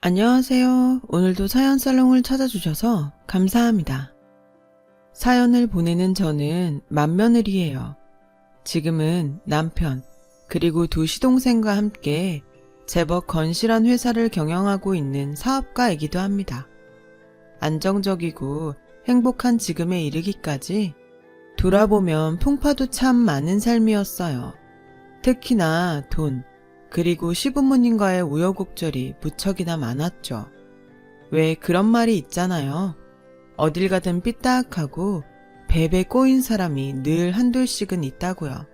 안녕하세요. 오늘도 사연 살롱을 찾아주셔서 감사합니다. 사연을 보내는 저는 맏며느리예요. 지금은 남편, 그리고 두 시동생과 함께 제법 건실한 회사를 경영하고 있는 사업가이기도 합니다. 안정적이고 행복한 지금에 이르기까지 돌아보면 풍파도 참 많은 삶이었어요. 특히나 돈, 그리고 시부모님과의 우여곡절이 무척이나 많았죠. 왜 그런 말이 있잖아요. 어딜 가든 삐딱하고 배배 꼬인 사람이 늘 한둘씩은 있다고요.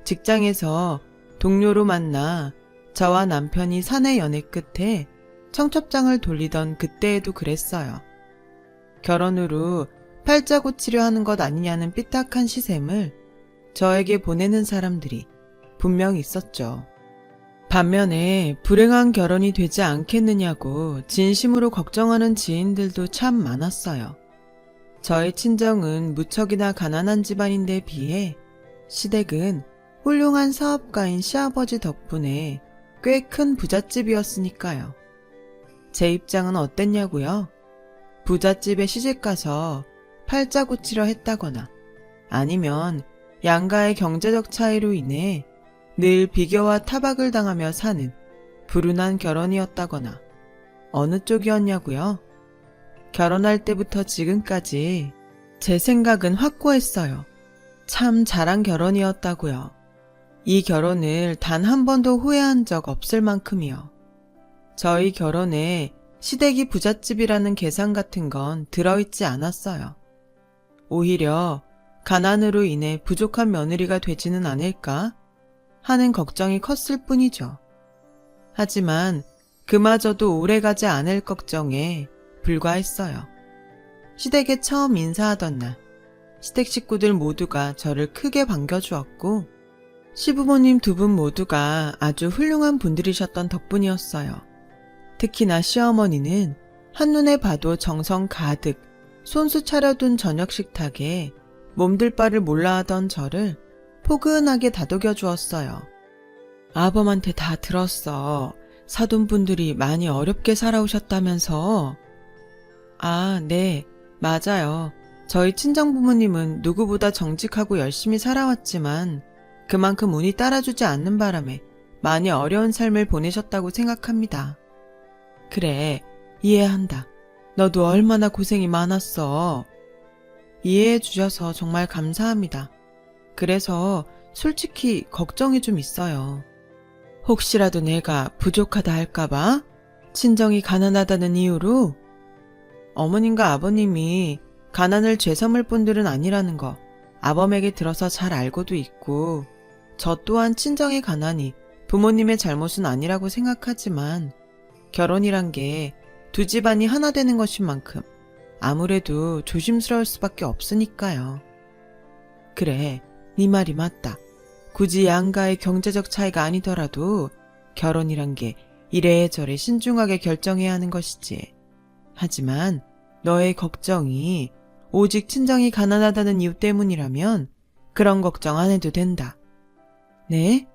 직장에서 동료로 만나 저와 남편이 사내 연애 끝에 청첩장을 돌리던 그때에도 그랬어요. 결혼 후로 팔자 고치려 하는 것 아니냐는 삐딱한 시샘을 저에게 보내는 사람들이 분명 있었죠. 반면에 불행한 결혼이 되지 않겠느냐고 진심으로 걱정하는 지인들도 참 많았어요. 저의 친정은 무척이나 가난한 집안인데 비해 시댁은 훌륭한 사업가인 시아버지 덕분에 꽤 큰 부잣집이었으니까요. 제 입장은 어땠냐고요? 부잣집에 시집가서 팔자 고치려 했다거나 아니면 양가의 경제적 차이로 인해 늘 비교와 타박을 당하며 사는 불운한 결혼이었다거나 어느 쪽이었냐고요? 결혼할 때부터 지금까지 제 생각은 확고했어요. 참 잘한 결혼이었다고요. 이 결혼을 단 한 번도 후회한 적 없을 만큼이요. 저희 결혼에 시댁이 부잣집이라는 계산 같은 건 들어있지 않았어요. 오히려 가난으로 인해 부족한 며느리가 되지는 않을까 하는 걱정이 컸을 뿐이죠. 하지만 그마저도 오래가지 않을 걱정에 불과했어요. 시댁에 처음 인사하던 날, 시댁 식구들 모두가 저를 크게 반겨주었고 시부모님 두 분 모두가 아주 훌륭한 분들이셨던 덕분이었어요. 특히나 시어머니는 한눈에 봐도 정성 가득 손수 차려둔 저녁 식탁에 몸둘 바를 몰라 하던 저를 포근하게 다독여 주었어요. 아범한테 다 들었어. 사돈분들이 많이 어렵게 살아오셨다면서. 아, 네, 맞아요. 저희 친정부모님은 누구보다 정직하고 열심히 살아왔지만 그만큼 운이 따라주지 않는 바람에 많이 어려운 삶을 보내셨다고 생각합니다. 그래, 이해한다. 너도 얼마나 고생이 많았어. 이해해 주셔서 정말 감사합니다. 그래서 솔직히 걱정이 좀 있어요. 혹시라도 내가 부족하다 할까봐? 친정이 가난하다는 이유로? 어머님과 아버님이 가난을 죄섬을 분들은 아니라는 거 아범에게 들어서 잘 알고도 있고 저 또한 친정의 가난이 부모님의 잘못은 아니라고 생각하지만 결혼이란 게 두 집안이 하나 되는 것인 만큼 아무래도 조심스러울 수밖에 없으니까요. 그래, 네 말이 맞다. 굳이 양가의 경제적 차이가 아니더라도 결혼이란 게 이래저래 신중하게 결정해야 하는 것이지. 하지만 너의 걱정이 오직 친정이 가난하다는 이유 때문이라면 그런 걱정 안 해도 된다. 네?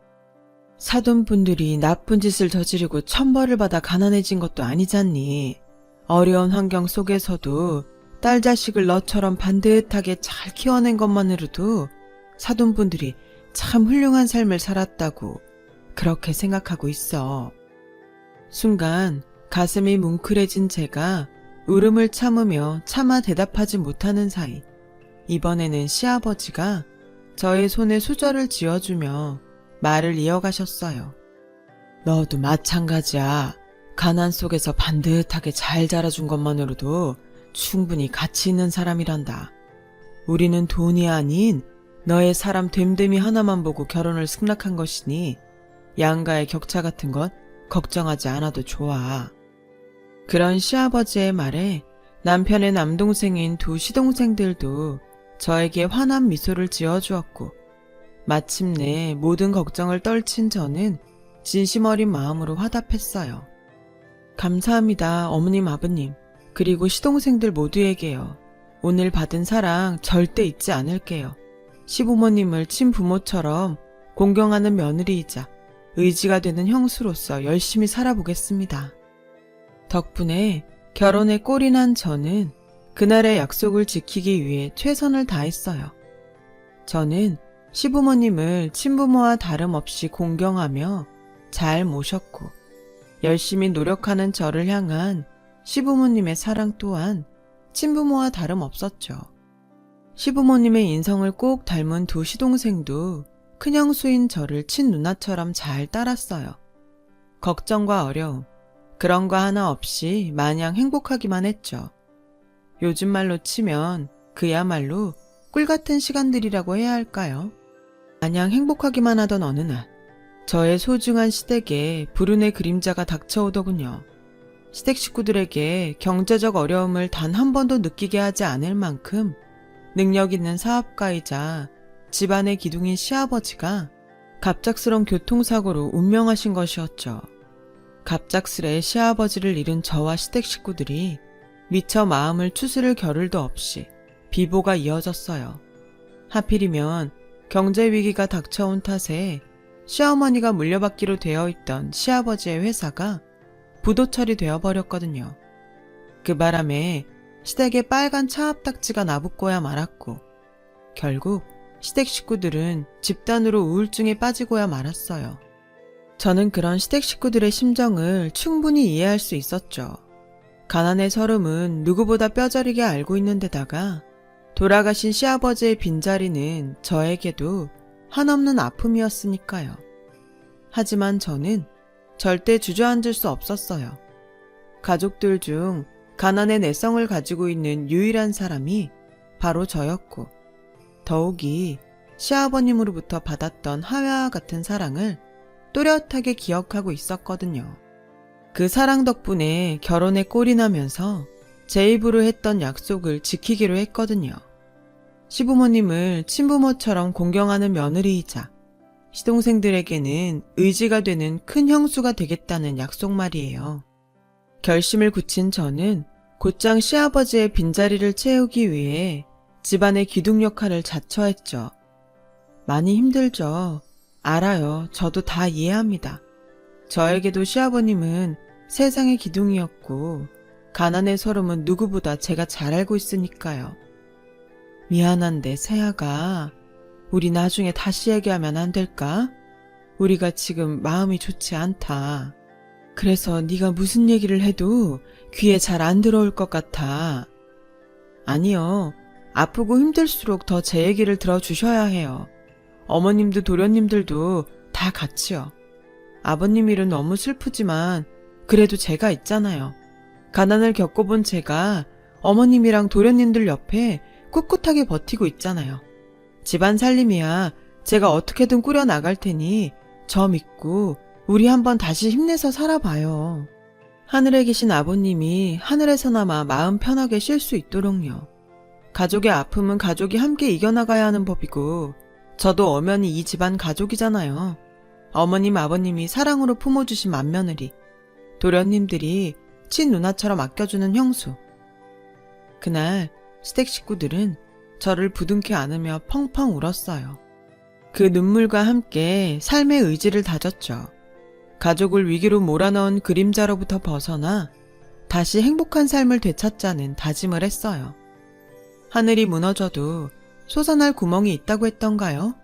사돈분들이 나쁜 짓을 저지르고 천벌을 받아 가난해진 것도 아니잖니. 어려운 환경 속에서도 딸 자식을 너처럼 반듯하게 잘 키워낸 것만으로도 사돈분들이 참 훌륭한 삶을 살았다고 그렇게 생각하고 있어. 순간 가슴이 뭉클해진 제가 울음을 참으며 차마 대답하지 못하는 사이 이번에는 시아버지가 저의 손에 수저를 쥐어주며 말을 이어가셨어요. 너도 마찬가지야. 가난 속에서 반듯하게 잘 자라준 것만으로도 충분히 가치 있는 사람이란다. 우리는 돈이 아닌 너의 사람 됨됨이 하나만 보고 결혼을 승낙한 것이니 양가의 격차 같은 건 걱정하지 않아도 좋아. 그런 시아버지의 말에 남편의 남동생인 두 시동생들도 저에게 환한 미소를 지어주었고 마침내 모든 걱정을 떨친 저는 진심 어린 마음으로 화답했어요. 감사합니다, 어머님, 아버님, 그리고 시동생들 모두에게요. 오늘 받은 사랑 절대 잊지 않을게요. 시부모님을 친부모처럼 공경하는 며느리이자 의지가 되는 형수로서 열심히 살아보겠습니다. 덕분에 결혼에 꼴이 난 저는 그날의 약속을 지키기 위해 최선을 다했어요. 저는 시부모님을 친부모와 다름없이 공경하며 잘 모셨고 열심히 노력하는 저를 향한 시부모님의 사랑 또한 친부모와 다름없었죠. 시부모님의 인성을 꼭 닮은 두 시동생도 큰형수인 저를 친누나처럼 잘 따랐어요. 걱정과 어려움, 그런 거 하나 없이 마냥 행복하기만 했죠. 요즘 말로 치면 그야말로 꿀같은 시간들이라고 해야 할까요? 마냥 행복하기만 하던 어느 날, 저의 소중한 시댁에 불운의 그림자가 닥쳐오더군요. 시댁 식구들에게 경제적 어려움을 단 한 번도 느끼게 하지 않을 만큼 능력 있는 사업가이자 집안의 기둥인 시아버지가 갑작스런 교통사고로 운명하신 것이었죠. 갑작스레 시아버지를 잃은 저와 시댁 식구들이 미처 마음을 추스를 겨를도 없이 비보가 이어졌어요. 하필이면 경제 위기가 닥쳐온 탓에 시어머니가 물려받기로 되어 있던 시아버지의 회사가 부도 처리되어 버렸거든요. 그 바람에 시댁에 빨간 차압딱지가 나붙고야 말았고 결국 시댁 식구들은 집단으로 우울증에 빠지고야 말았어요. 저는 그런 시댁 식구들의 심정을 충분히 이해할 수 있었죠. 가난의 서름은 누구보다 뼈저리게 알고 있는 데다가 돌아가신 시아버지의 빈자리는 저에게도 한없는 아픔이었으니까요. 하지만 저는 절대 주저앉을 수 없었어요. 가족들 중 가난의 내성을 가지고 있는 유일한 사람이 바로 저였고 더욱이 시아버님으로부터 받았던 하와와 같은 사랑을 또렷하게 기억하고 있었거든요. 그 사랑 덕분에 결혼에 꼴이 나면서 제 입으로 했던 약속을 지키기로 했거든요. 시부모님을 친부모처럼 공경하는 며느리이자 시동생들에게는 의지가 되는 큰 형수가 되겠다는 약속 말이에요. 결심을 굳힌 저는 곧장 시아버지의 빈자리를 채우기 위해 집안의 기둥 역할을 자처했죠. 많이 힘들죠. 알아요. 저도 다 이해합니다. 저에게도 시아버님은 세상의 기둥이었고 가난의 서름은 누구보다 제가 잘 알고 있으니까요. 미안한데 세아가 우리 나중에 다시 얘기하면 안 될까? 우리가 지금 마음이 좋지 않다. 그래서 네가 무슨 얘기를 해도 귀에 잘 안 들어올 것 같아. 아니요. 아프고 힘들수록 더 제 얘기를 들어주셔야 해요. 어머님도 도련님들도 다 같이요. 아버님 일은 너무 슬프지만 그래도 제가 있잖아요. 가난을 겪어본 제가 어머님이랑 도련님들 옆에 꿋꿋하게 버티고 있잖아요. 집안 살림이야 제가 어떻게든 꾸려나갈 테니 저 믿고 우리 한번 다시 힘내서 살아봐요. 하늘에 계신 아버님이 하늘에서나마 마음 편하게 쉴 수 있도록요. 가족의 아픔은 가족이 함께 이겨나가야 하는 법이고 저도 엄연히 이 집안 가족이잖아요. 어머님 아버님이 사랑으로 품어주신 맏며느리, 도련님들이 친누나처럼 아껴주는 형수. 그날 시댁 식구들은 저를 부둥켜 안으며 펑펑 울었어요. 그 눈물과 함께 삶의 의지를 다졌죠. 가족을 위기로 몰아넣은 그림자로부터 벗어나 다시 행복한 삶을 되찾자는 다짐을 했어요. 하늘이 무너져도 솟아날 구멍이 있다고 했던가요?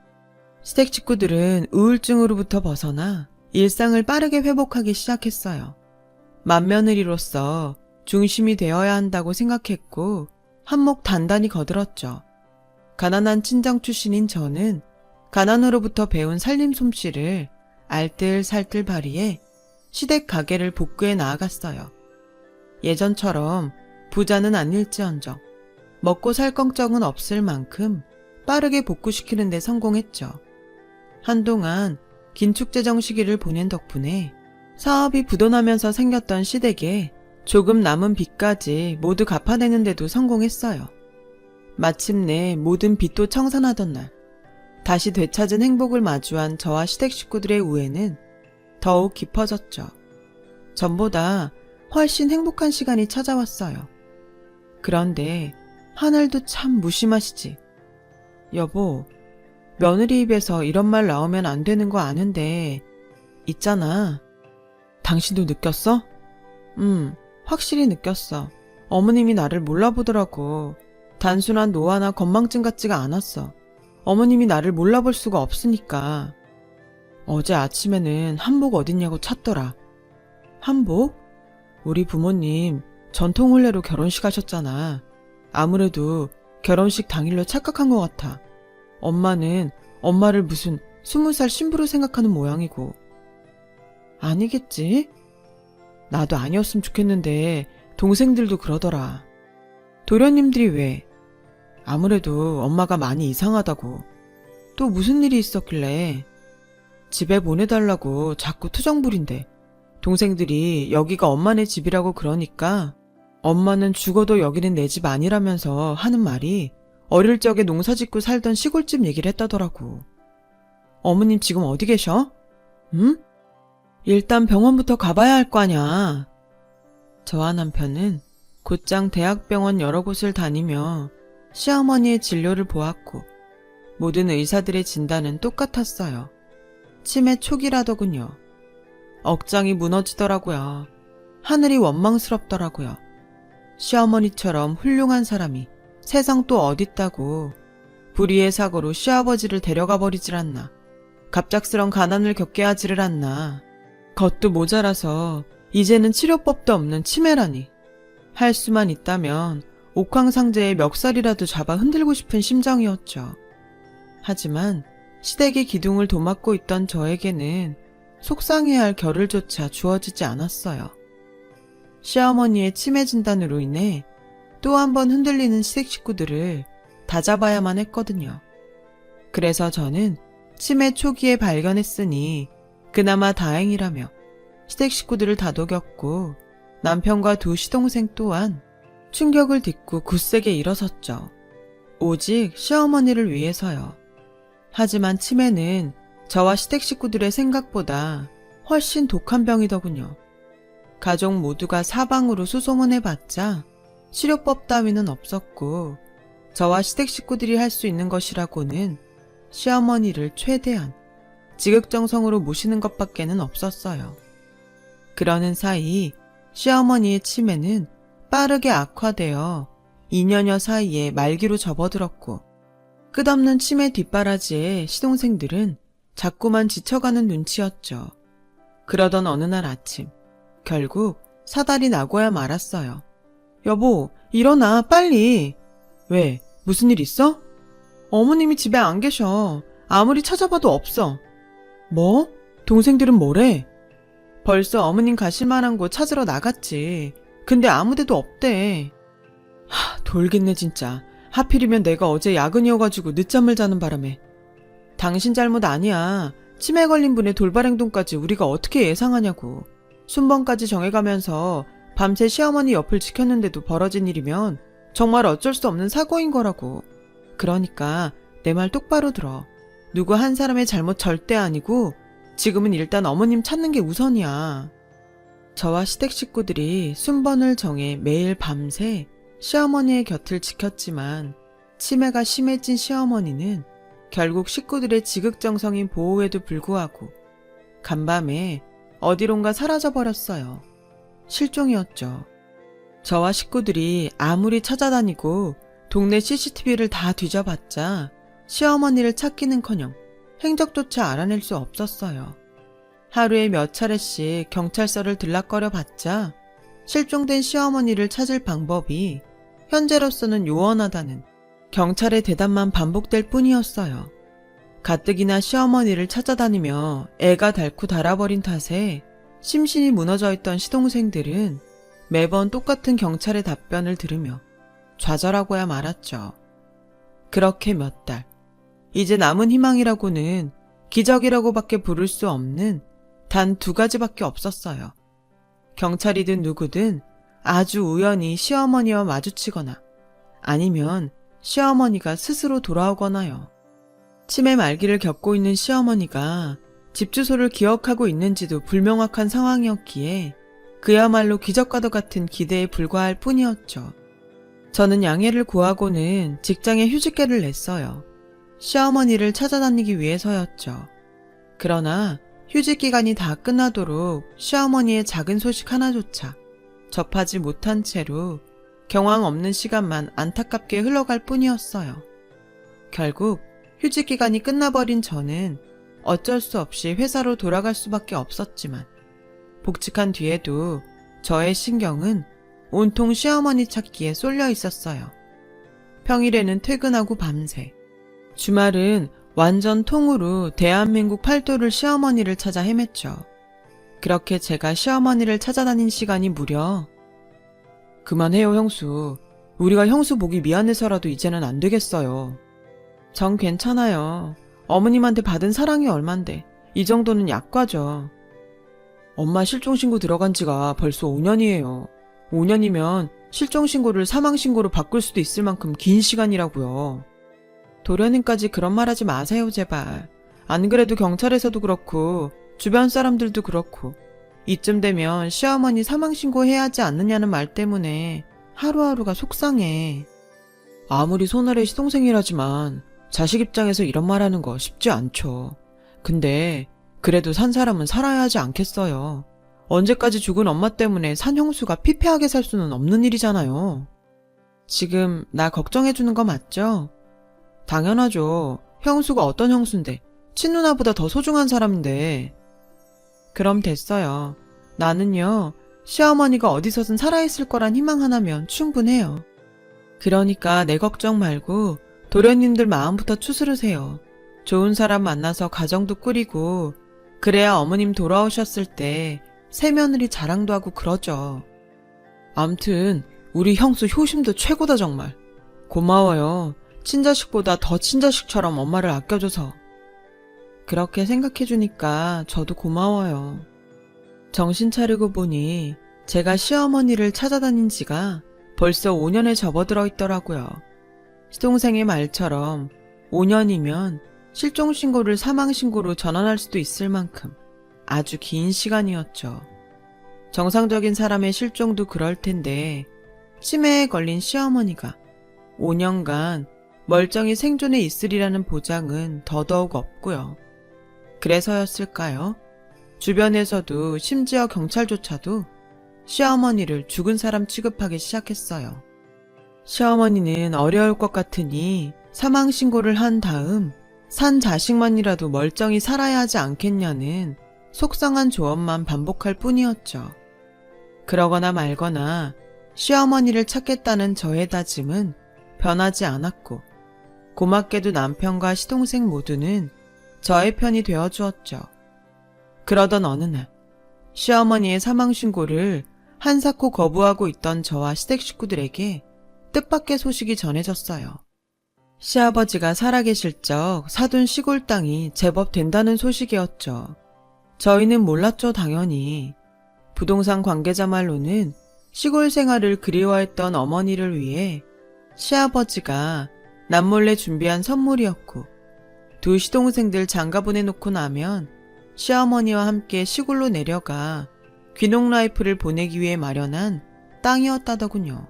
시댁 식구들은 우울증으로부터 벗어나 일상을 빠르게 회복하기 시작했어요. 맏며느리로서 중심이 되어야 한다고 생각했고 한몫 단단히 거들었죠. 가난한 친정 출신인 저는 가난으로부터 배운 살림 솜씨를 알뜰살뜰 발휘해 시댁 가게를 복구해 나아갔어요. 예전처럼 부자는 아닐지언정 먹고 살 걱정은 없을 만큼 빠르게 복구시키는 데 성공했죠. 한동안 긴축재정 시기를 보낸 덕분에 사업이 부도나면서 생겼던 시댁에 조금 남은 빚까지 모두 갚아내는 데도 성공했어요. 마침내 모든 빚도 청산하던 날, 다시 되찾은 행복을 마주한 저와 시댁 식구들의 우애는 더욱 깊어졌죠. 전보다 훨씬 행복한 시간이 찾아왔어요. 그런데 하늘도 참 무심하시지. 여보, 며느리 입에서 이런 말 나오면 안 되는 거 아는데 있잖아. 당신도 느꼈어? 확실히 느꼈어. 어머님이 나를 몰라보더라고. 단순한 노화나 건망증 같지가 않았어. 어머님이 나를 몰라볼 수가 없으니까. 어제 아침에는 한복 어딨냐고 찾더라. 한복? 우리 부모님 전통혼례로 결혼식 하셨잖아. 아무래도 결혼식 당일로 착각한 것 같아. 엄마는 엄마를 무슨 20살 신부로 생각하는 모양이고. 아니겠지? 나도 아니었으면 좋겠는데 동생들도 그러더라. 도련님들이 왜? 아무래도 엄마가 많이 이상하다고. 또 무슨 일이 있었길래? 집에 보내달라고 자꾸 투정 부린대. 동생들이 여기가 엄마네 집이라고 그러니까 엄마는 죽어도 여기는 내 집 아니라면서 하는 말이 어릴 적에 농사 짓고 살던 시골집 얘기를 했다더라고. 어머님 지금 어디 계셔? 응? 일단 병원부터 가봐야 할 거 아냐. 저와 남편은 곧장 대학병원 여러 곳을 다니며 시어머니의 진료를 보았고 모든 의사들의 진단은 똑같았어요. 치매 초기라더군요. 억장이 무너지더라고요. 하늘이 원망스럽더라고요. 시어머니처럼 훌륭한 사람이 세상 또 어딨다고 불의의 사고로 시아버지를 데려가 버리질 않나. 갑작스런 가난을 겪게 하지를 않나. 겉도 모자라서 이제는 치료법도 없는 치매라니. 할 수만 있다면 옥황상제의 멱살이라도 잡아 흔들고 싶은 심정이었죠. 하지만 시댁의 기둥을 도맡고 있던 저에게는 속상해야 할 겨를조차 주어지지 않았어요. 시어머니의 치매 진단으로 인해 또 한 번 흔들리는 시댁 식구들을 다잡아야만 했거든요. 그래서 저는 치매 초기에 발견했으니 그나마 다행이라며 시댁 식구들을 다독였고 남편과 두 시동생 또한 충격을 딛고 굳세게 일어섰죠. 오직 시어머니를 위해서요. 하지만 치매는 저와 시댁 식구들의 생각보다 훨씬 독한 병이더군요. 가족 모두가 사방으로 수소문해봤자 치료법 따위는 없었고 저와 시댁 식구들이 할 수 있는 것이라고는 시어머니를 최대한 지극정성으로 모시는 것밖에는 없었어요. 그러는 사이 시어머니의 치매는 빠르게 악화되어 2년여 사이에 말기로 접어들었고 끝없는 치매 뒷바라지에 시동생들은 자꾸만 지쳐가는 눈치였죠. 그러던 어느 날 아침 결국 사달이 나고야 말았어요. 여보, 일어나 빨리. 왜? 무슨 일 있어? 어머님이 집에 안 계셔. 아무리 찾아봐도 없어. 뭐? 동생들은 뭐래? 벌써 어머님 가실 만한 곳 찾으러 나갔지. 근데 아무데도 없대. 돌겠네 진짜. 하필이면 내가 어제 야근이어가지고 늦잠을 자는 바람에. 당신 잘못 아니야. 치매 걸린 분의 돌발 행동까지 우리가 어떻게 예상하냐고. 순번까지 정해가면서 밤새 시어머니 옆을 지켰는데도 벌어진 일이면 정말 어쩔 수 없는 사고인 거라고. 그러니까 내 말 똑바로 들어. 누구 한 사람의 잘못 절대 아니고 지금은 일단 어머님 찾는 게 우선이야. 저와 시댁 식구들이 순번을 정해 매일 밤새 시어머니의 곁을 지켰지만 치매가 심해진 시어머니는 결국 식구들의 지극정성인 보호에도 불구하고 간밤에 어디론가 사라져버렸어요. 실종이었죠. 저와 식구들이 아무리 찾아다니고 동네 CCTV를 다 뒤져봤자 시어머니를 찾기는커녕 행적조차 알아낼 수 없었어요. 하루에 몇 차례씩 경찰서를 들락거려 봤자 실종된 시어머니를 찾을 방법이 현재로서는 요원하다는 경찰의 대답만 반복될 뿐이었어요. 가뜩이나 시어머니를 찾아다니며 애가 닳고 닳아버린 탓에 심신이 무너져 있던 시동생들은 매번 똑같은 경찰의 답변을 들으며 좌절하고야 말았죠. 그렇게 몇 달. 이제 남은 희망이라고는 기적이라고밖에 부를 수 없는 단 2가지밖에 없었어요. 경찰이든 누구든 아주 우연히 시어머니와 마주치거나 아니면 시어머니가 스스로 돌아오거나요. 치매 말기를 겪고 있는 시어머니가 집 주소를 기억하고 있는지도 불명확한 상황이었기에 그야말로 기적과도 같은 기대에 불과할 뿐이었죠. 저는 양해를 구하고는 직장에 휴직계를 냈어요. 시어머니를 찾아다니기 위해서였죠. 그러나 휴직 기간이 다 끝나도록 시어머니의 작은 소식 하나조차 접하지 못한 채로 경황 없는 시간만 안타깝게 흘러갈 뿐이었어요. 결국 휴직 기간이 끝나버린 저는 어쩔 수 없이 회사로 돌아갈 수밖에 없었지만 복직한 뒤에도 저의 신경은 온통 시어머니 찾기에 쏠려 있었어요. 평일에는 퇴근하고 밤새, 주말은 완전 통으로 대한민국 팔도를 시어머니를 찾아 헤맸죠. 그렇게 제가 시어머니를 찾아다닌 시간이 무려 그만해요 형수. 우리가 형수 보기 미안해서라도 이제는 안 되겠어요. 전 괜찮아요. 어머님한테 받은 사랑이 얼만데 이 정도는 약과죠. 엄마 실종신고 들어간 지가 벌써 5년이에요. 5년이면 실종신고를 사망신고로 바꿀 수도 있을 만큼 긴 시간이라고요. 도련님까지 그런 말 하지 마세요 제발. 안 그래도 경찰에서도 그렇고 주변 사람들도 그렇고 이쯤 되면 시어머니 사망신고 해야 하지 않느냐는 말 때문에 하루하루가 속상해. 아무리 손아래 시동생이라지만 자식 입장에서 이런 말 하는 거 쉽지 않죠. 근데 그래도 산 사람은 살아야 하지 않겠어요. 언제까지 죽은 엄마 때문에 산 형수가 피폐하게 살 수는 없는 일이잖아요. 지금 나 걱정해주는 거 맞죠? 당연하죠. 형수가 어떤 형수인데 친누나보다 더 소중한 사람인데. 그럼 됐어요. 나는요, 시어머니가 어디서든 살아있을 거란 희망 하나면 충분해요. 그러니까 내 걱정 말고 도련님들 마음부터 추스르세요. 좋은 사람 만나서 가정도 꾸리고 그래야 어머님 돌아오셨을 때 새며느리 자랑도 하고 그러죠. 암튼 우리 형수 효심도 최고다 정말. 고마워요. 친자식보다 더 친자식처럼 엄마를 아껴줘서. 그렇게 생각해주니까 저도 고마워요. 정신 차리고 보니 제가 시어머니를 찾아다닌 지가 벌써 5년에 접어들어 있더라고요. 시동생의 말처럼 5년이면 실종신고를 사망신고로 전환할 수도 있을 만큼 아주 긴 시간이었죠. 정상적인 사람의 실종도 그럴 텐데 치매에 걸린 시어머니가 5년간 멀쩡히 생존해 있으리라는 보장은 더더욱 없고요. 그래서였을까요? 주변에서도 심지어 경찰조차도 시어머니를 죽은 사람 취급하기 시작했어요. 시어머니는 어려울 것 같으니 사망신고를 한 다음 산 자식만이라도 멀쩡히 살아야 하지 않겠냐는 속상한 조언만 반복할 뿐이었죠. 그러거나 말거나 시어머니를 찾겠다는 저의 다짐은 변하지 않았고 고맙게도 남편과 시동생 모두는 저의 편이 되어주었죠. 그러던 어느 날 시어머니의 사망신고를 한사코 거부하고 있던 저와 시댁 식구들에게 뜻밖의 소식이 전해졌어요. 시아버지가 살아계실 적 사둔 시골 땅이 제법 된다는 소식이었죠. 저희는 몰랐죠 당연히. 부동산 관계자 말로는 시골 생활을 그리워했던 어머니를 위해 시아버지가 남몰래 준비한 선물이었고 두 시동생들 장가 보내놓고 나면 시어머니와 함께 시골로 내려가 귀농 라이프를 보내기 위해 마련한 땅이었다더군요.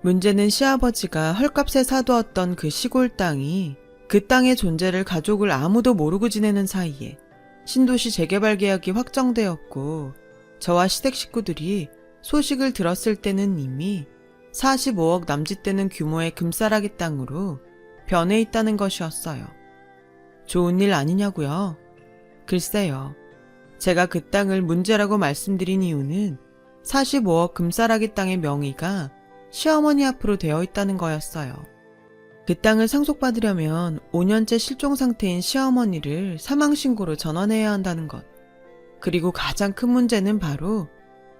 문제는 시아버지가 헐값에 사두었던 그 시골 땅이 그 땅의 존재를 가족을 아무도 모르고 지내는 사이에 신도시 재개발 계약이 확정되었고 저와 시댁 식구들이 소식을 들었을 때는 이미 45억 남짓되는 규모의 금싸라기 땅으로 변해 있다는 것이었어요. 좋은 일 아니냐고요? 글쎄요. 제가 그 땅을 문제라고 말씀드린 이유는 45억 금싸라기 땅의 명의가 시어머니 앞으로 되어 있다는 거였어요. 그 땅을 상속받으려면 5년째 실종 상태인 시어머니를 사망신고로 전환해야 한다는 것. 그리고 가장 큰 문제는 바로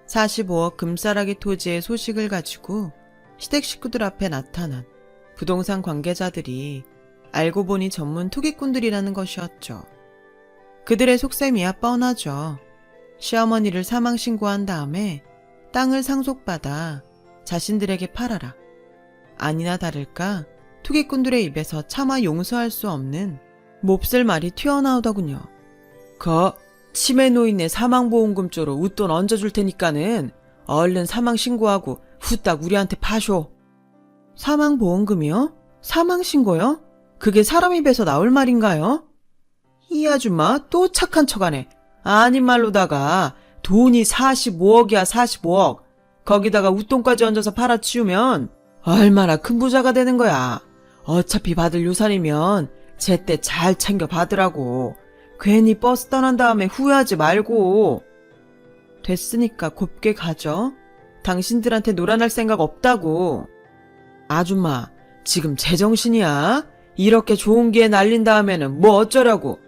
45억 금싸라기 토지의 소식을 가지고 시댁 식구들 앞에 나타난 부동산 관계자들이 알고 보니 전문 투기꾼들이라는 것이었죠. 그들의 속셈이야 뻔하죠. 시어머니를 사망신고한 다음에 땅을 상속받아 자신들에게 팔아라. 아니나 다를까 투기꾼들의 입에서 차마 용서할 수 없는 몹쓸 말이 튀어나오더군요. 치매 노인네 사망보험금 쪽으로 웃돈 얹어줄 테니까는 얼른 사망신고하고 후딱 우리한테 파쇼. 사망보험금이요? 사망신고요? 그게 사람 입에서 나올 말인가요? 이 아줌마 또 착한 척하네. 아닌 말로다가 돈이 45억이야 45억. 거기다가 웃돈까지 얹어서 팔아치우면 얼마나 큰 부자가 되는 거야. 어차피 받을 유산이면 제때 잘 챙겨 받으라고. 괜히 버스 떠난 다음에 후회하지 말고. 됐으니까 곱게 가져. 당신들한테 놀아날 생각 없다고. 아줌마, 지금 제정신이야? 이렇게 좋은 기회 날린 다음에는 뭐 어쩌려고.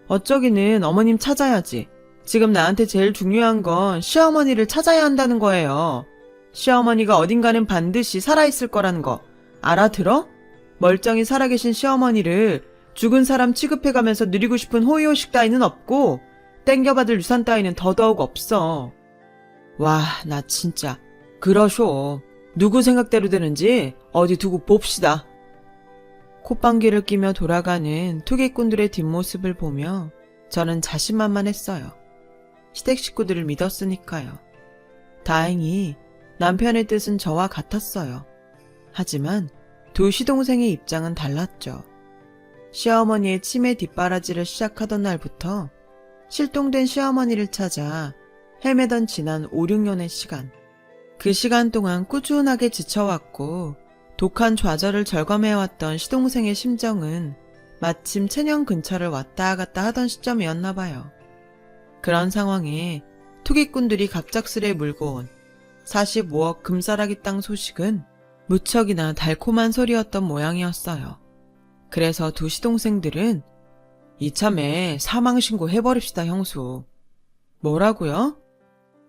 어쩌기는 어머님 찾아야지. 지금 나한테 제일 중요한 건 시어머니를 찾아야 한다는 거예요. 시어머니가 어딘가는 반드시 살아있을 거라는 거 알아들어? 멀쩡히 살아계신 시어머니를 죽은 사람 취급해가면서 누리고 싶은 호의호식 따위는 없고 땡겨받을 유산 따위는 더더욱 없어. 와, 나 진짜 그러쇼. 누구 생각대로 되는지 어디 두고 봅시다. 콧방귀를 끼며 돌아가는 투기꾼들의 뒷모습을 보며 저는 자신만만했어요. 시댁 식구들을 믿었으니까요. 다행히 남편의 뜻은 저와 같았어요. 하지만 두 시동생의 입장은 달랐죠. 시어머니의 치매 뒷바라지를 시작하던 날부터 실종된 시어머니를 찾아 헤매던 지난 5, 6년의 시간. 그 시간 동안 꾸준하게 지쳐왔고 독한 좌절을 절감해왔던 시동생의 심정은 마침 체년 근처를 왔다 갔다 하던 시점이었나 봐요. 그런 상황에 투기꾼들이 갑작스레 물고 온 45억 금싸라기 땅 소식은 무척이나 달콤한 소리였던 모양이었어요. 그래서 두 시동생들은 이참에 사망신고 해버립시다, 형수. 뭐라고요?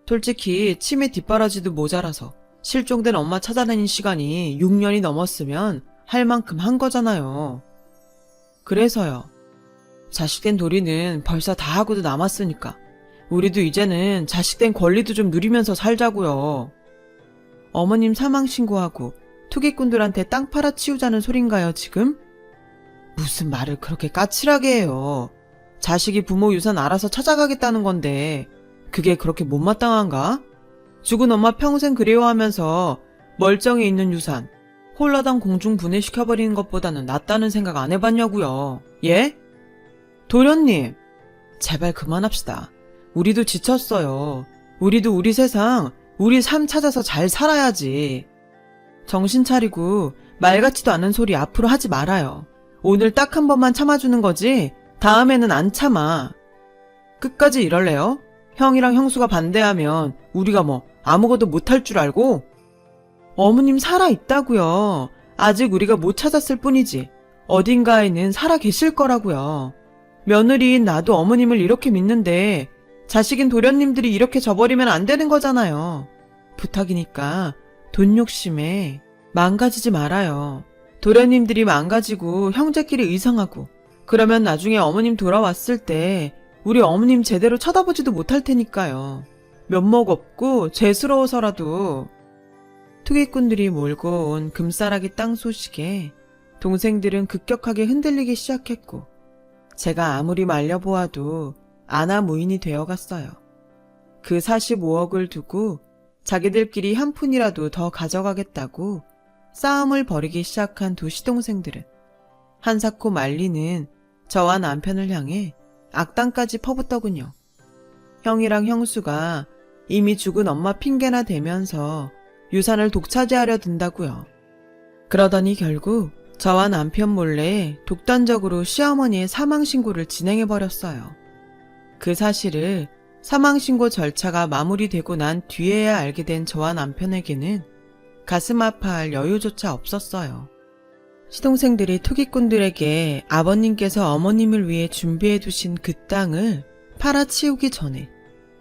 솔직히 치매 뒷바라지도 모자라서 실종된 엄마 찾아다닌 시간이 6년이 넘었으면 할 만큼 한 거잖아요. 그래서요. 자식된 도리는 벌써 다 하고도 남았으니까 우리도 이제는 자식된 권리도 좀 누리면서 살자고요. 어머님 사망 신고하고 투기꾼들한테 땅 팔아치우자는 소린가요, 지금? 무슨 말을 그렇게 까칠하게 해요. 자식이 부모 유산 알아서 찾아가겠다는 건데 그게 그렇게 못마땅한가? 죽은 엄마 평생 그리워하면서 멀쩡히 있는 유산 홀라당 공중 분해시켜버리는 것보다는 낫다는 생각 안 해봤냐고요. 예? 도련님, 제발 그만합시다. 우리도 지쳤어요. 우리도 우리 세상, 우리 삶 찾아서 잘 살아야지. 정신 차리고 말 같지도 않은 소리 앞으로 하지 말아요. 오늘 딱 한 번만 참아주는 거지 다음에는 안 참아. 끝까지 이럴래요? 형이랑 형수가 반대하면 우리가 뭐 아무것도 못할 줄 알고? 어머님 살아있다고요. 아직 우리가 못 찾았을 뿐이지 어딘가에는 살아계실 거라고요. 며느리인 나도 어머님을 이렇게 믿는데 자식인 도련님들이 이렇게 져버리면 안 되는 거잖아요. 부탁이니까 돈 욕심에 망가지지 말아요. 도련님들이 망가지고 형제끼리 의상하고 그러면 나중에 어머님 돌아왔을 때 우리 어머님 제대로 쳐다보지도 못할 테니까요. 면목 없고 죄스러워서라도. 투기꾼들이 몰고 온 금싸라기 땅 소식에 동생들은 급격하게 흔들리기 시작했고 제가 아무리 말려보아도 아나무인이 되어갔어요. 그 45억을 두고 자기들끼리 한 푼이라도 더 가져가겠다고 싸움을 벌이기 시작한 두 시동생들은 한사코 말리는 저와 남편을 향해 악당까지 퍼붓더군요. 형이랑 형수가 이미 죽은 엄마 핑계나 대면서 유산을 독차지하려 든다고요. 그러더니 결국 저와 남편 몰래 독단적으로 시어머니의 사망신고를 진행해버렸어요. 그 사실을 사망신고 절차가 마무리되고 난 뒤에야 알게 된 저와 남편에게는 가슴 아파할 여유조차 없었어요. 시동생들이 투기꾼들에게 아버님께서 어머님을 위해 준비해 두신 그 땅을 팔아치우기 전에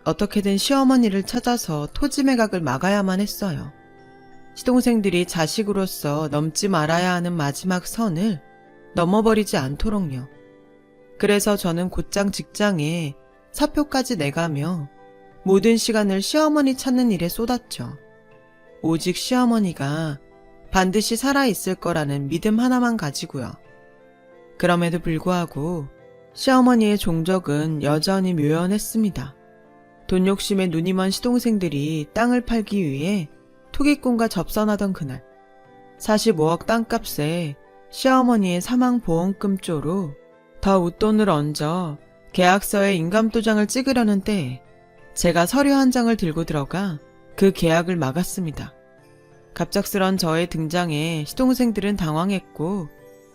어떻게든 시어머니를 찾아서 토지 매각을 막아야만 했어요. 시동생들이 자식으로서 넘지 말아야 하는 마지막 선을 넘어버리지 않도록요. 그래서 저는 곧장 직장에 사표까지 내가며 모든 시간을 시어머니 찾는 일에 쏟았죠. 오직 시어머니가 반드시 살아있을 거라는 믿음 하나만 가지고요. 그럼에도 불구하고 시어머니의 종적은 여전히 묘연했습니다. 돈 욕심에 눈이 먼 시동생들이 땅을 팔기 위해 투기꾼과 접선하던 그날 45억 땅값에 시어머니의 사망보험금 쪼로 더 웃돈을 얹어 계약서에 인감도장을 찍으려는 때에 제가 서류 한 장을 들고 들어가 그 계약을 막았습니다. 갑작스런 저의 등장에 시동생들은 당황했고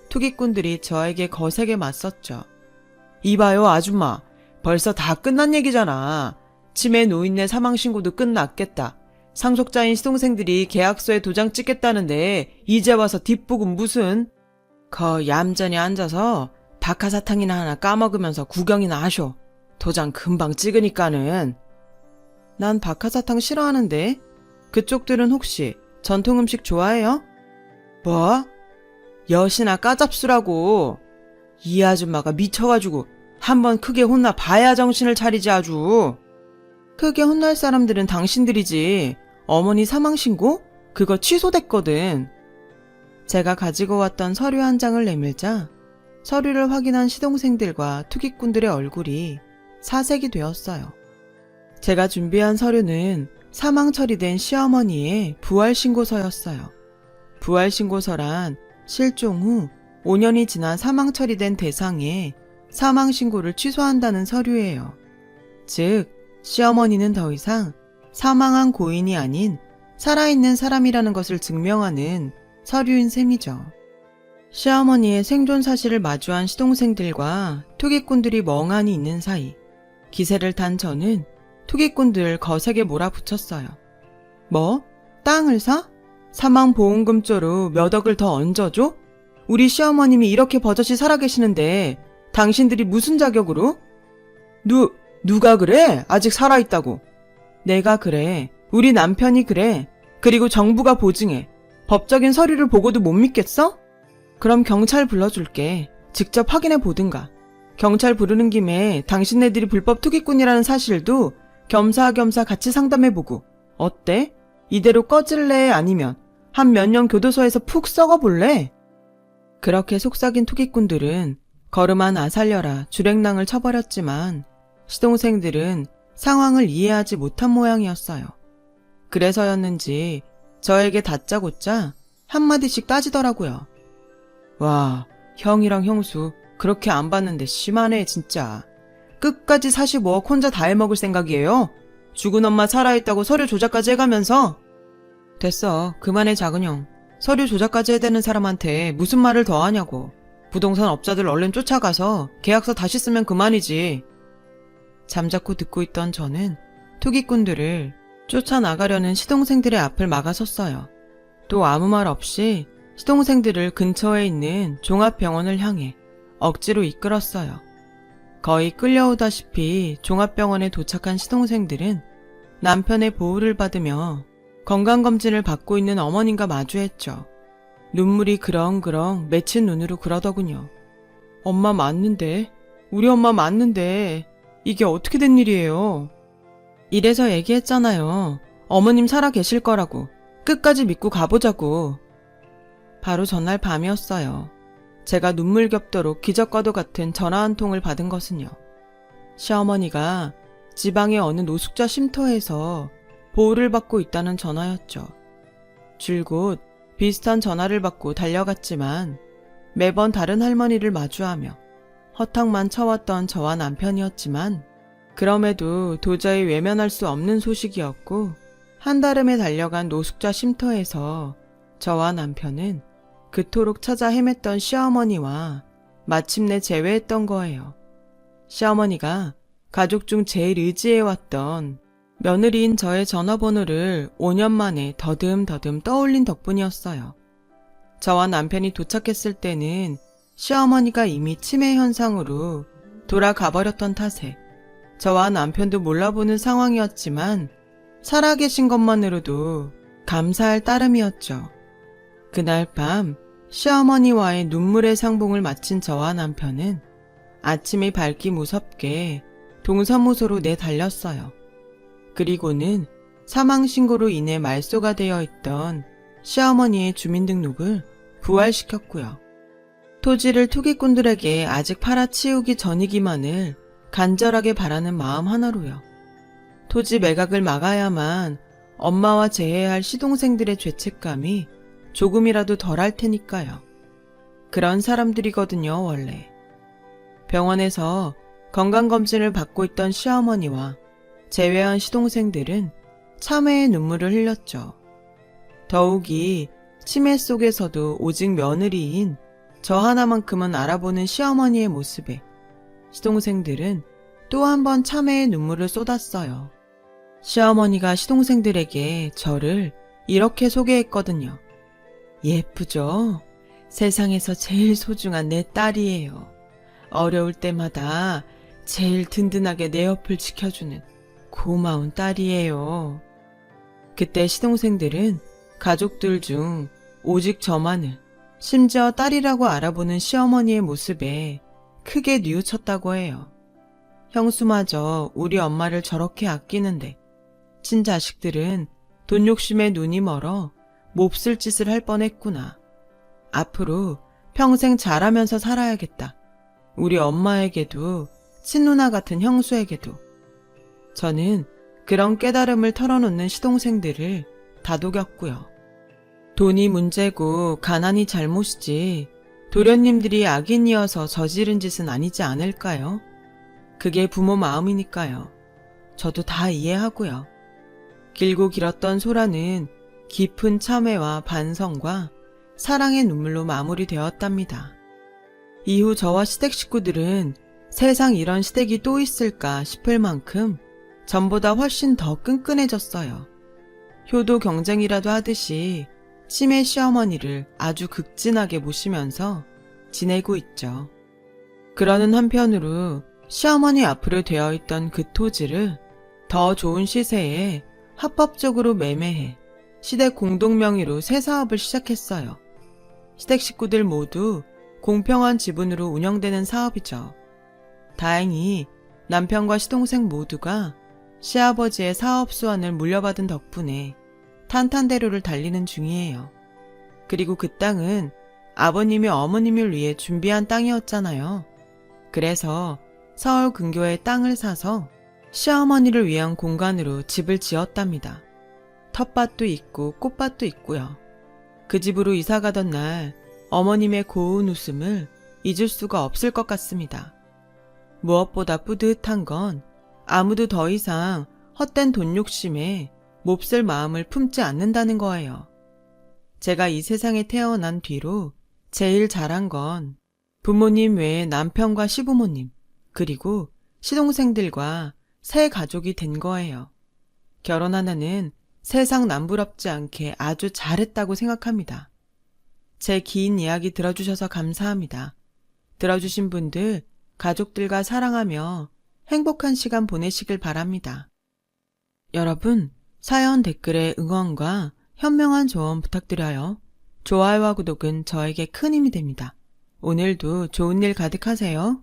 투기꾼들이 저에게 거세게 맞섰죠. 이봐요 아줌마, 벌써 다 끝난 얘기잖아. 치매 노인네 사망신고도 끝났겠다. 상속자인 시동생들이 계약서에 도장 찍겠다는데 이제 와서 뒷북은 무슨. 얌전히 앉아서 박하사탕이나 하나 까먹으면서 구경이나 하쇼. 도장 금방 찍으니까는. 난 박하사탕 싫어하는데. 그쪽들은 혹시 전통 음식 좋아해요? 뭐? 엿이나 까잡수라고. 이 아줌마가 미쳐가지고 한번 크게 혼나 봐야 정신을 차리지 아주. 크게 혼날 사람들은 당신들이지. 어머니 사망신고? 그거 취소됐거든. 제가 가지고 왔던 서류 한 장을 내밀자 서류를 확인한 시동생들과 투기꾼들의 얼굴이 사색이 되었어요. 제가 준비한 서류는 사망 처리된 시어머니의 부활신고서였어요. 부활신고서란 실종 후 5년이 지나 사망 처리된 대상의 사망신고를 취소한다는 서류예요. 즉, 시어머니는 더 이상 사망한 고인이 아닌 살아있는 사람이라는 것을 증명하는 서류인 셈이죠. 시어머니의 생존 사실을 마주한 시동생들과 투기꾼들이 멍하니 있는 사이 기세를 탄 저는 투기꾼들 거세게 몰아붙였어요. 뭐? 땅을 사? 사망보험금조로 몇 억을 더 얹어줘? 우리 시어머님이 이렇게 버젓이 살아계시는데 당신들이 무슨 자격으로? 누가 그래? 아직 살아있다고. 내가 그래. 우리 남편이 그래. 그리고 정부가 보증해. 법적인 서류를 보고도 못 믿겠어? 그럼 경찰 불러줄게. 직접 확인해 보든가. 경찰 부르는 김에 당신네들이 불법 투기꾼이라는 사실도 겸사겸사 같이 상담해보고. 어때? 이대로 꺼질래? 아니면 한 몇 년 교도소에서 푹 썩어볼래? 그렇게 속삭인 투기꾼들은 걸음한 아살려라 주랭랑을 쳐버렸지만 시동생들은 상황을 이해하지 못한 모양이었어요. 그래서였는지 저에게 다짜고짜 한마디씩 따지더라고요. 와, 형이랑 형수 그렇게 안 봤는데 심하네 진짜. 끝까지 45억 혼자 다 해먹을 생각이에요? 죽은 엄마 살아있다고 서류 조작까지 해가면서. 됐어, 그만해 작은형. 서류 조작까지 해대는 사람한테 무슨 말을 더 하냐고. 부동산 업자들 얼른 쫓아가서 계약서 다시 쓰면 그만이지. 잠자코 듣고 있던 저는 투기꾼들을 쫓아나가려는 시동생들의 앞을 막아섰어요. 또 아무 말 없이 시동생들을 근처에 있는 종합병원을 향해 억지로 이끌었어요. 거의 끌려오다시피 종합병원에 도착한 시동생들은 남편의 보호를 받으며 건강검진을 받고 있는 어머님과 마주했죠. 눈물이 그렁그렁 맺힌 눈으로 그러더군요. 엄마 맞는데? 우리 엄마 맞는데 이게 어떻게 된 일이에요? 이래서 얘기했잖아요. 어머님 살아 계실 거라고. 끝까지 믿고 가보자고. 바로 전날 밤이었어요. 제가 눈물겹도록 기적과도 같은 전화 한 통을 받은 것은요. 시어머니가 지방의 어느 노숙자 쉼터에서 보호를 받고 있다는 전화였죠. 줄곧 비슷한 전화를 받고 달려갔지만 매번 다른 할머니를 마주하며 허탕만 쳐왔던 저와 남편이었지만 그럼에도 도저히 외면할 수 없는 소식이었고 한달음에 달려간 노숙자 쉼터에서 저와 남편은 그토록 찾아 헤맸던 시어머니와 마침내 재회했던 거예요. 시어머니가 가족 중 제일 의지해왔던 며느리인 저의 전화번호를 5년 만에 더듬더듬 떠올린 덕분이었어요. 저와 남편이 도착했을 때는 시어머니가 이미 치매 현상으로 돌아가버렸던 탓에 저와 남편도 몰라보는 상황이었지만 살아계신 것만으로도 감사할 따름이었죠. 그날 밤 시어머니와의 눈물의 상봉을 마친 저와 남편은 아침이 밝기 무섭게 동사무소로 내달렸어요. 그리고는 사망신고로 인해 말소가 되어 있던 시어머니의 주민등록을 부활시켰고요. 토지를 투기꾼들에게 아직 팔아치우기 전이기만을 간절하게 바라는 마음 하나로요. 토지 매각을 막아야만 엄마와 재회할 시동생들의 죄책감이 조금이라도 덜할 테니까요. 그런 사람들이거든요, 원래. 병원에서 건강검진을 받고 있던 시어머니와 재회한 시동생들은 참회의 눈물을 흘렸죠. 더욱이 치매 속에서도 오직 며느리인 저 하나만큼은 알아보는 시어머니의 모습에 시동생들은 또 한 번 참회의 눈물을 쏟았어요. 시어머니가 시동생들에게 저를 이렇게 소개했거든요. 예쁘죠? 세상에서 제일 소중한 내 딸이에요. 어려울 때마다 제일 든든하게 내 옆을 지켜주는 고마운 딸이에요. 그때 시동생들은 가족들 중 오직 저만을, 심지어 딸이라고 알아보는 시어머니의 모습에 크게 뉘우쳤다고 해요. 형수마저 우리 엄마를 저렇게 아끼는데 친자식들은 돈 욕심에 눈이 멀어 몹쓸 짓을 할 뻔했구나. 앞으로 평생 잘하면서 살아야겠다. 우리 엄마에게도 친누나 같은 형수에게도. 저는 그런 깨달음을 털어놓는 시동생들을 다독였고요. 돈이 문제고 가난이 잘못이지 도련님들이 악인이어서 저지른 짓은 아니지 않을까요? 그게 부모 마음이니까요. 저도 다 이해하고요. 길고 길었던 소라는 깊은 참회와 반성과 사랑의 눈물로 마무리되었답니다. 이후 저와 시댁 식구들은 세상 이런 시댁이 또 있을까 싶을 만큼 전보다 훨씬 더 끈끈해졌어요. 효도 경쟁이라도 하듯이 치매 시어머니를 아주 극진하게 모시면서 지내고 있죠. 그러는 한편으로 시어머니 앞으로 되어 있던 그 토지를 더 좋은 시세에 합법적으로 매매해 시댁 공동명의로 새 사업을 시작했어요. 시댁 식구들 모두 공평한 지분으로 운영되는 사업이죠. 다행히 남편과 시동생 모두가 시아버지의 사업 수완을 물려받은 덕분에 탄탄대로를 달리는 중이에요. 그리고 그 땅은 아버님이 어머님을 위해 준비한 땅이었잖아요. 그래서 서울 근교에 땅을 사서 시어머니를 위한 공간으로 집을 지었답니다. 텃밭도 있고 꽃밭도 있고요. 그 집으로 이사 가던 날 어머님의 고운 웃음을 잊을 수가 없을 것 같습니다. 무엇보다 뿌듯한 건 아무도 더 이상 헛된 돈 욕심에 몹쓸 마음을 품지 않는다는 거예요. 제가 이 세상에 태어난 뒤로 제일 잘한 건 부모님 외에 남편과 시부모님, 그리고 시동생들과 새 가족이 된 거예요. 결혼 하나는 세상 남부럽지 않게 아주 잘했다고 생각합니다. 제 긴 이야기 들어주셔서 감사합니다. 들어주신 분들, 가족들과 사랑하며 행복한 시간 보내시길 바랍니다. 여러분, 사연 댓글에 응원과 현명한 조언 부탁드려요. 좋아요와 구독은 저에게 큰 힘이 됩니다. 오늘도 좋은 일 가득하세요.